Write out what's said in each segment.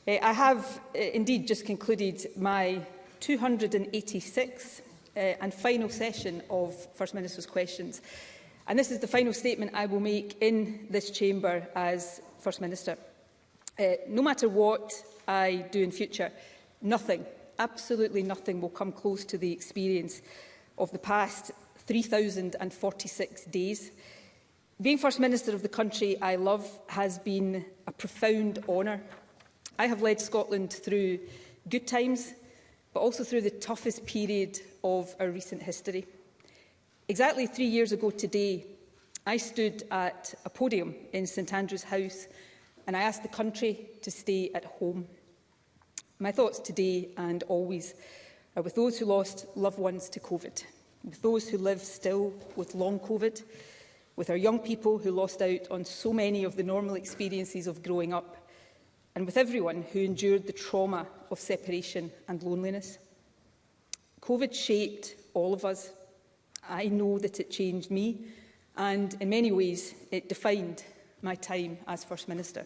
I have indeed just concluded my 286th and final session of First Minister's questions. And this is the final statement I will make in this chamber as First Minister. No matter what I do in future, nothing, absolutely nothing, will come close to the experience of the past 3,046 days. Being First Minister of the country I love has been a profound honour. I have led Scotland through good times, but also through the toughest period of our recent history. Exactly 3 years ago today, I stood at a podium in St Andrew's House and I asked the country to stay at home. My thoughts today and always are with those who lost loved ones to COVID, with those who live still with long COVID, with our young people who lost out on so many of the normal experiences of growing up, and with everyone who endured the trauma of separation and loneliness. COVID shaped all of us. I know that it changed me, and in many ways it defined my time as First Minister.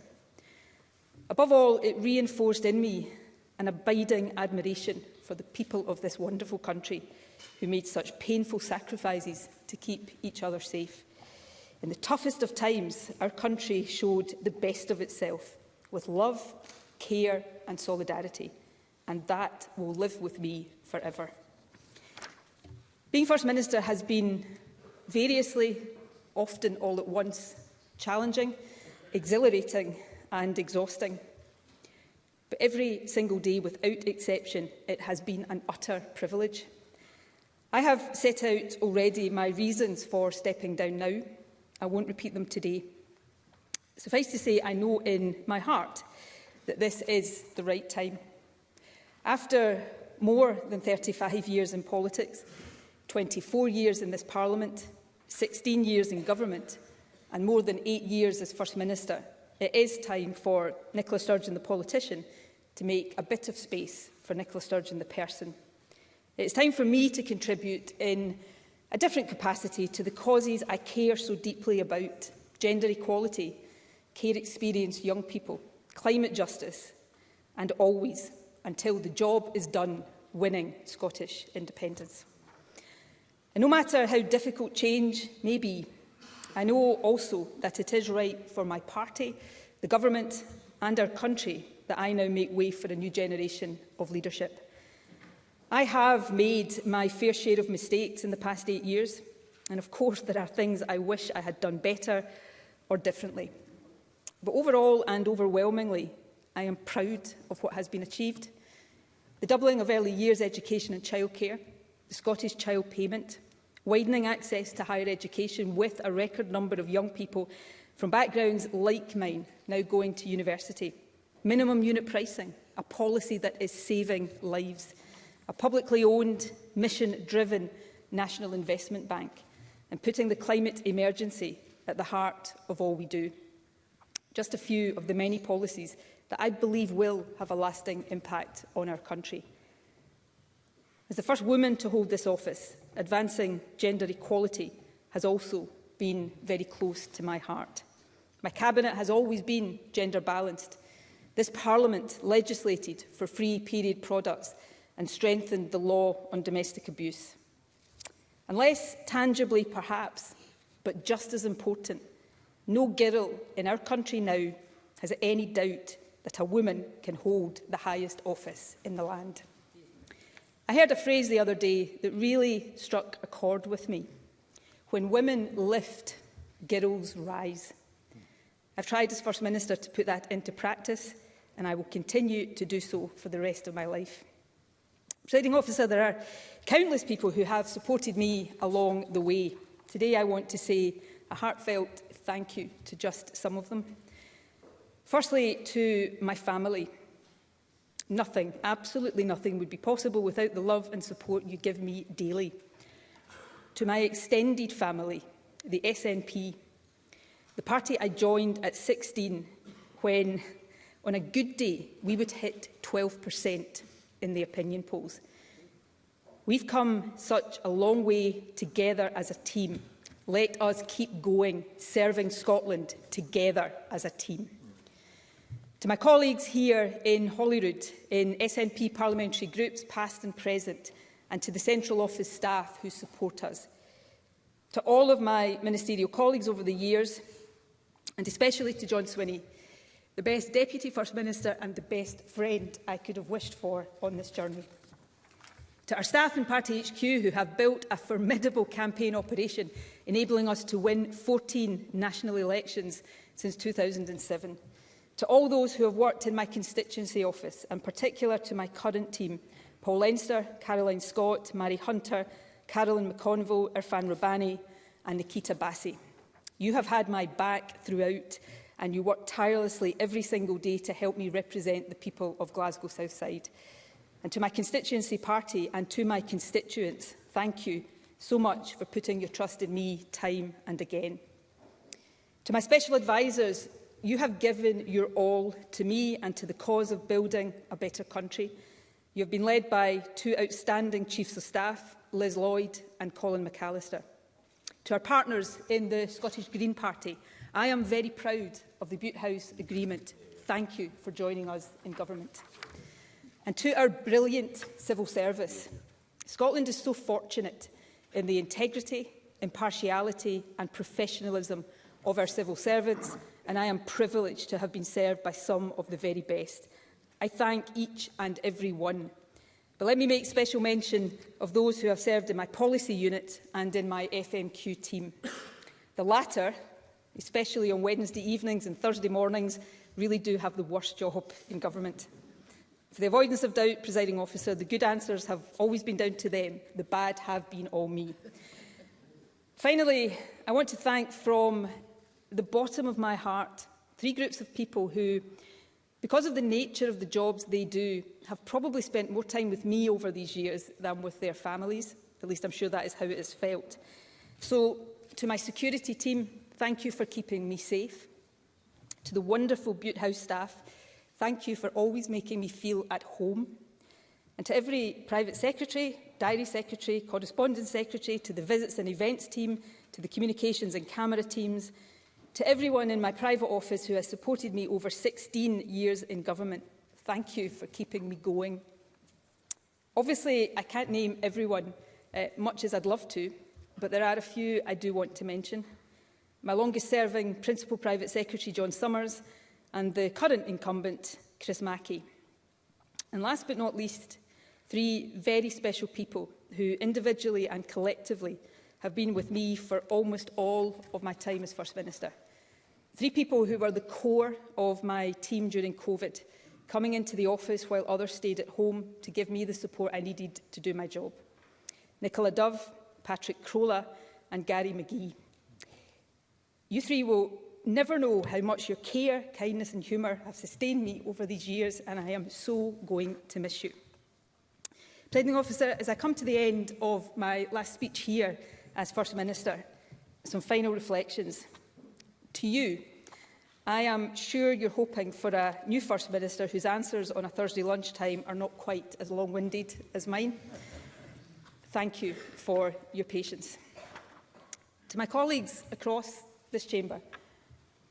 Above all, it reinforced in me an abiding admiration for the people of this wonderful country who made such painful sacrifices to keep each other safe. In the toughest of times, our country showed the best of itself, with love, care and solidarity, and that will live with me forever. Being First Minister has been variously, often all at once, challenging, exhilarating and exhausting. But every single day, without exception, it has been an utter privilege. I have set out already my reasons for stepping down now. I won't repeat them today. Suffice to say, I know in my heart that this is the right time. After more than 35 years in politics, 24 years in this Parliament, 16 years in government and more than 8 years as First Minister, it is time for Nicola Sturgeon, the politician, to make a bit of space for Nicola Sturgeon, the person. It's time for me to contribute in a different capacity to the causes I care so deeply about: gender equality, care experienced young people, climate justice, and always, until the job is done, winning Scottish independence. And no matter how difficult change may be, I know also that it is right for my party, the government and our country that I now make way for a new generation of leadership. I have made my fair share of mistakes in the past 8 years, and of course there are things I wish I had done better or differently. But overall and overwhelmingly, I am proud of what has been achieved. The doubling of early years education and childcare, the Scottish Child Payment, widening access to higher education with a record number of young people from backgrounds like mine now going to university, minimum unit pricing, a policy that is saving lives, a publicly owned, mission-driven national investment bank, and putting the climate emergency at the heart of all we do. Just a few of the many policies that I believe will have a lasting impact on our country. As the first woman to hold this office, advancing gender equality has also been very close to my heart. My cabinet has always been gender balanced. This Parliament legislated for free period products and strengthened the law on domestic abuse. And less tangibly perhaps, but just as important, no girl in our country now has any doubt that a woman can hold the highest office in the land. I heard a phrase the other day that really struck a chord with me. When women lift, girls rise. I've tried as First Minister to put that into practice, and I will continue to do so for the rest of my life. Presiding Officer, there are countless people who have supported me along the way. Today I want to say a heartfelt thank you to just some of them. Firstly, to my family. Nothing, absolutely nothing would be possible without the love and support you give me daily. To my extended family, the SNP, the party I joined at 16 when, on a good day, we would hit 12% in the opinion polls. We've come such a long way together as a team. Let us keep going, serving Scotland together as a team. To my colleagues here in Holyrood, in SNP parliamentary groups, past and present, and to the central office staff who support us. To all of my ministerial colleagues over the years, and especially to John Swinney, the best Deputy First Minister and the best friend I could have wished for on this journey. To our staff in Party HQ who have built a formidable campaign operation, enabling us to win 14 national elections since 2007. To all those who have worked in my constituency office, and particular to my current team, Paul Leinster, Caroline Scott, Mary Hunter, Carolyn McConville, Irfan Rabbani and Nikita Bassi. You have had my back throughout, and you work tirelessly every single day to help me represent the people of Glasgow South Side. And to my constituency party and to my constituents, thank you so much for putting your trust in me time and again. To my special advisers, you have given your all to me and to the cause of building a better country. You have been led by two outstanding Chiefs of Staff, Liz Lloyd and Colin McAllister. To our partners in the Scottish Green Party, I am very proud of the Butte House Agreement. Thank you for joining us in government. And to our brilliant civil service, Scotland is so fortunate in the integrity, impartiality and professionalism of our civil servants, and I am privileged to have been served by some of the very best. I thank each and every one. But let me make special mention of those who have served in my policy unit and in my FMQ team. The latter, especially on Wednesday evenings and Thursday mornings, really do have the worst job in government. For the avoidance of doubt, Presiding Officer, the good answers have always been down to them. The bad have been all me. Finally, I want to thank from the bottom of my heart three groups of people who, because of the nature of the jobs they do, have probably spent more time with me over these years than with their families. At least I'm sure that is how it has felt. So, to my security team, thank you for keeping me safe. To the wonderful Butte House staff, thank you for always making me feel at home. And to every private secretary, diary secretary, correspondence secretary, to the visits and events team, to the communications and camera teams, to everyone in my private office who has supported me over 16 years in government, thank you for keeping me going. Obviously, I can't name everyone, much as I'd love to, but there are a few I do want to mention. My longest-serving Principal Private Secretary, John Summers, and the current incumbent, Chris Mackey. And last but not least, three very special people who individually and collectively have been with me for almost all of my time as First Minister. Three people who were the core of my team during COVID, coming into the office while others stayed at home to give me the support I needed to do my job. Nicola Dove, Patrick Crolla and Gary McGee. You three will never know how much your care, kindness and humour have sustained me over these years, and I am so going to miss you. Presiding Officer, as I come to the end of my last speech here as First Minister, some final reflections. To you, I am sure you're hoping for a new First Minister whose answers on a Thursday lunchtime are not quite as long-winded as mine. Thank you for your patience. To my colleagues across this chamber,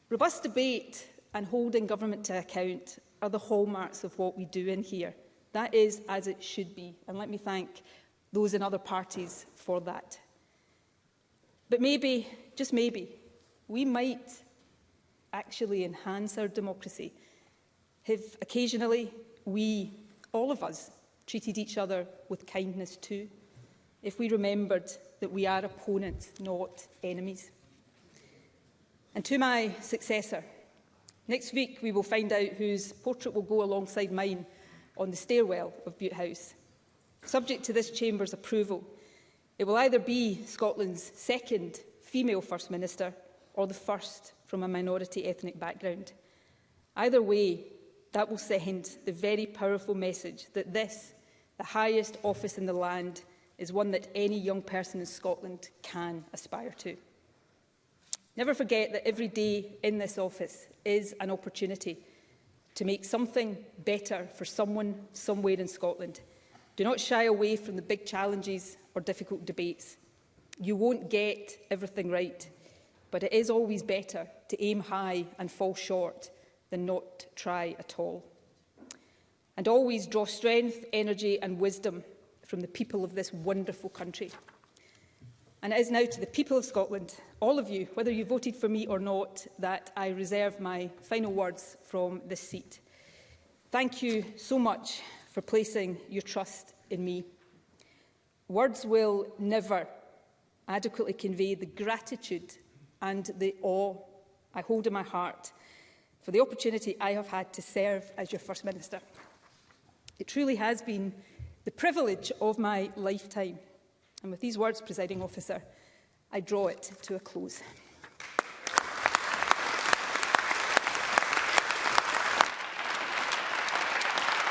robust debate and holding government to account are the hallmarks of what we do in here. That is as it should be, and let me thank those in other parties for that. But maybe, just maybe, we might actually enhance our democracy if occasionally we, all of us, treated each other with kindness too, if we remembered that we are opponents, not enemies. And to my successor, next week we will find out whose portrait will go alongside mine on the stairwell of Butte House. Subject to this Chamber's approval, it will either be Scotland's second female First Minister or the first from a minority ethnic background. Either way, that will send the very powerful message that this, the highest office in the land, is one that any young person in Scotland can aspire to. Never forget that every day in this office is an opportunity to make something better for someone somewhere in Scotland. Do not shy away from the big challenges or difficult debates. You won't get everything right, but it is always better to aim high and fall short than not try at all. And always draw strength, energy and wisdom from the people of this wonderful country. And it is now to the people of Scotland, all of you, whether you voted for me or not, that I reserve my final words from this seat. Thank you so much for placing your trust in me. Words will never adequately convey the gratitude and the awe I hold in my heart for the opportunity I have had to serve as your First Minister. It truly has been the privilege of my lifetime. And with these words, Presiding Officer, I draw it to a close.